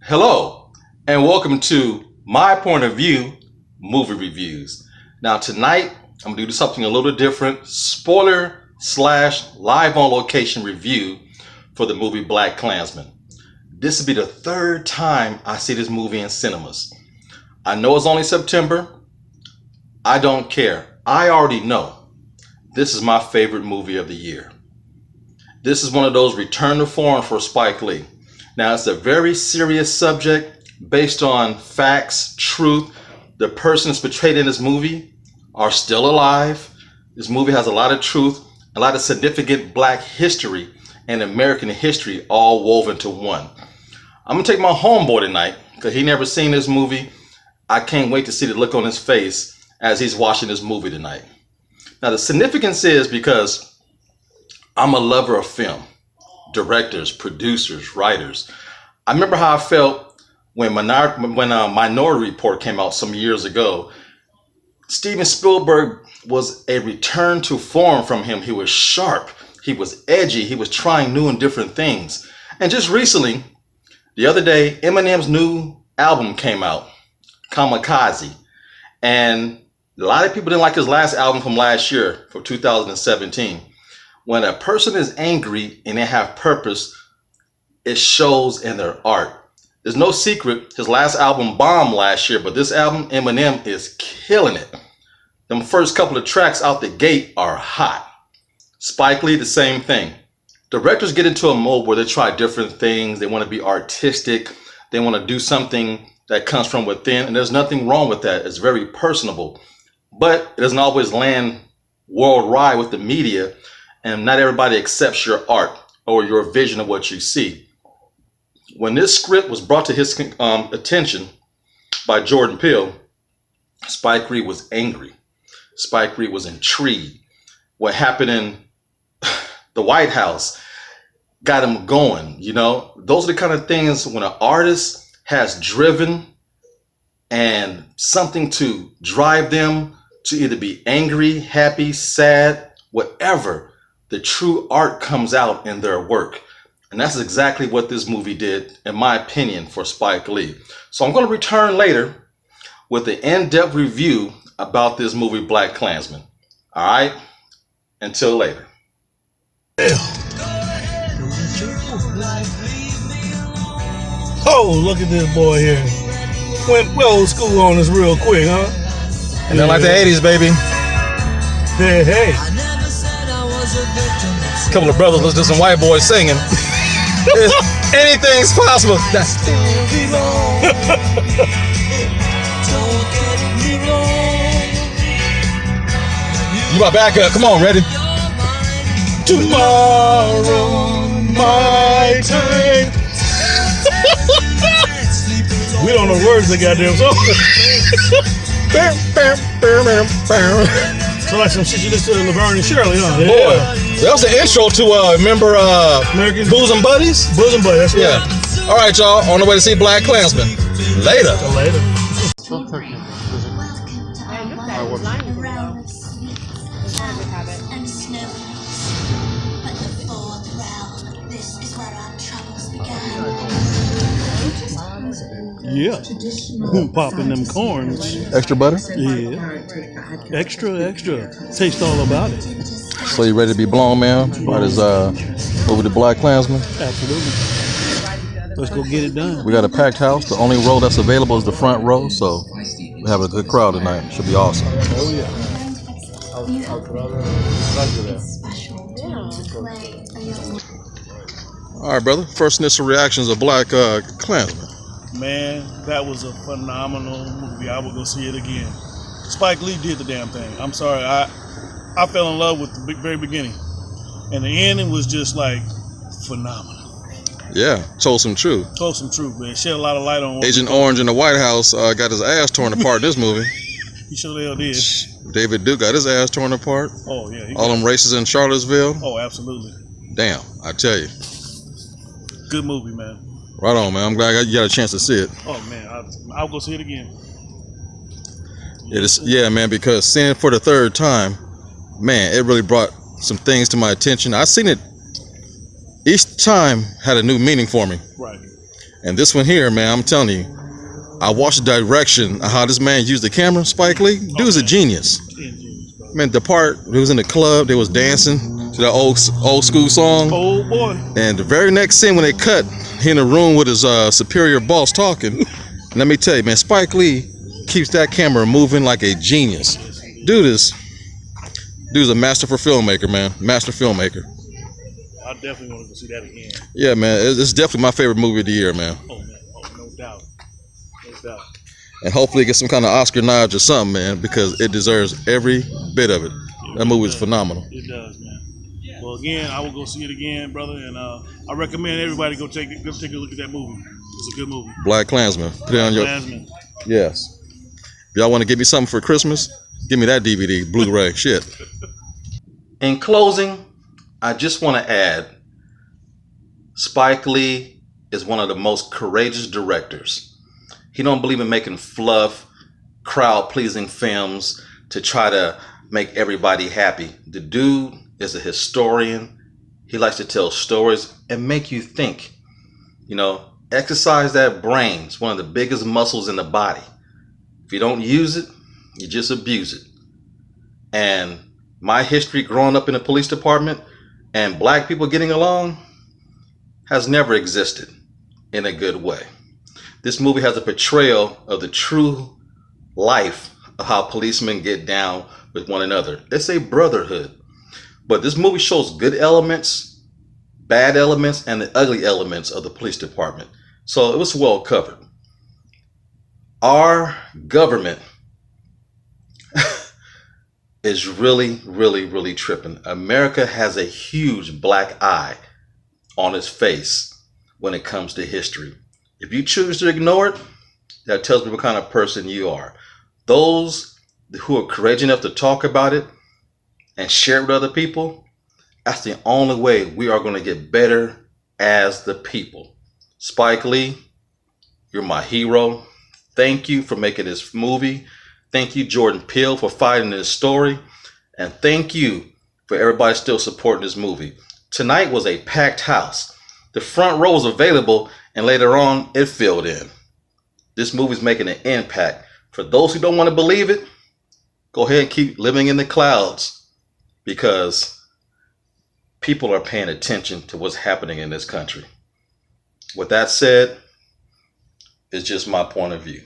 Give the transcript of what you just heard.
Hello, and welcome to My Point of View Movie Reviews. Now tonight, I'm going to do something a little different. Spoiler / live on location review for the movie Blackkklansman. This will be the third time I see this movie in cinemas. I know it's only September. I don't care. I already know this is my favorite movie of the year. This is one of those return to form for Spike Lee. Now, it's a very serious subject based on facts, truth. The persons portrayed in this movie are still alive. This movie has a lot of truth, a lot of significant Black history and American history all woven into one. I'm going to take my homeboy tonight because he never seen this movie. I can't wait to see the look on his face as he's watching this movie tonight. Now, the significance is because I'm a lover of film. Directors, producers, writers. I remember how I felt when Minority Report came out some years ago. Steven Spielberg was a return to form from him. He was sharp, he was edgy, he was trying new and different things. And just recently, the other day, Eminem's new album came out, Kamikaze. And a lot of people didn't like his last album from last year, for 2017. When a person is angry and they have purpose, it shows in their art. There's no secret, his last album bombed last year, but this album, Eminem, is killing it. Them first couple of tracks out the gate are hot. Spike Lee, the same thing. Directors get into a mode where they try different things. They want to be artistic. They want to do something that comes from within, and there's nothing wrong with that. It's very personable, but it doesn't always land worldwide with the media. And not everybody accepts your art or your vision of what you see. When this script was brought to his attention by Jordan Peele, Spike Lee was angry. Spike Lee was intrigued. What happened in the White House got him going. You know, those are the kind of things when an artist has driven and something to drive them to either be angry, happy, sad, whatever. The true art comes out in their work. And that's exactly what this movie did, in my opinion, for Spike Lee. So I'm going to return later with an in-depth review about this movie, Blackkklansman. All right? Until later. Oh, look at this boy here. Went old school on us real quick, huh? And then like the 80s, baby. Hey, hey. A couple of brothers listen to some white boys singing. Anything's possible. That's you my backup. Come on, ready? Tomorrow, my time. We don't know words of the goddamn song. So like some shit you listen to Laverne and Shirley, huh? Yeah. Boy, that was the intro to remember Bosom Buddies? Bosom Buddies, that's right. Yeah. All right, y'all. On the way to see Blackkklansman. Later. Later. Yeah. Popping them corns. Extra butter? Yeah. Extra. Taste all about it. So you ready to be blown, man? By this movie, The Blackkklansman? Absolutely. Let's go get it done. We got a packed house. The only row that's available is the front row, so we're having a good crowd tonight. Should be awesome. Oh yeah. All right, brother. First initial reactions of Blackkklansman. Man, that was a phenomenal movie. I will go see it again. Spike Lee did the damn thing. I'm sorry. I fell in love with the very beginning. And the ending was just like phenomenal. Yeah, told some truth. Told some truth, man. Shed a lot of light on Agent Orange in the White House got his ass torn apart in this movie. He sure the hell did. David Duke got his ass torn apart. Oh, yeah. All them races in Charlottesville. Oh, absolutely. Damn, I tell you. Good movie, man. Right on, man. I'm glad you got a chance to see it. Oh, man. I'll go see it again. It is, yeah, man, because seeing it for the third time, man, it really brought some things to my attention. I seen it each time had a new meaning for me. Right. And this one here, man, I'm telling you, I watched the direction of how this man used the camera, Spike Lee. Dude's a genius. Man, the part, it was in the club, they was dancing to that old school song. Oh boy. And the very next scene when they cut, he in a room with his superior boss talking. Let me tell you, man, Spike Lee keeps that camera moving like a genius. Dude's a masterful filmmaker, man. Master filmmaker. I definitely want to go see that again. Yeah, man, it's definitely my favorite movie of the year, man. Oh, man. Oh, no doubt. No doubt. And hopefully get some kind of Oscar nod or something, man, because it deserves every bit of it. That movie is phenomenal. It does, man. Well, again, I will go see it again, brother, and I recommend everybody go take a look at that movie. It's a good movie. Blackkklansman. Put it on your. Klansman. Yes. If y'all want to give me something for Christmas, give me that DVD, Blu-ray. Shit. In closing, I just want to add, Spike Lee is one of the most courageous directors. He don't believe in making fluff, crowd-pleasing films to try to make everybody happy. The dude is a historian. He likes to tell stories and make you think. You know, exercise that brain. It's one of the biggest muscles in the body. If you don't use it, you just abuse it. And my history growing up in the police department and black people getting along has never existed in a good way. This movie has a portrayal of the true life of how policemen get down with one another. It's a brotherhood. But this movie shows good elements, bad elements, and the ugly elements of the police department. So it was well covered. Our government is really, really, really tripping. America has a huge black eye on its face when it comes to history. If you choose to ignore it, that tells me what kind of person you are. Those who are courageous enough to talk about it and share it with other people, that's the only way we are going to get better as the people. Spike Lee, you're my hero. Thank you for making this movie. Thank you, Jordan Peele, for fighting this story. And thank you for everybody still supporting this movie. Tonight was a packed house. The front row was available, and later on, it filled in. This movie's making an impact. For those who don't want to believe it, go ahead and keep living in the clouds, because people are paying attention to what's happening in this country. With that said, it's just my point of view.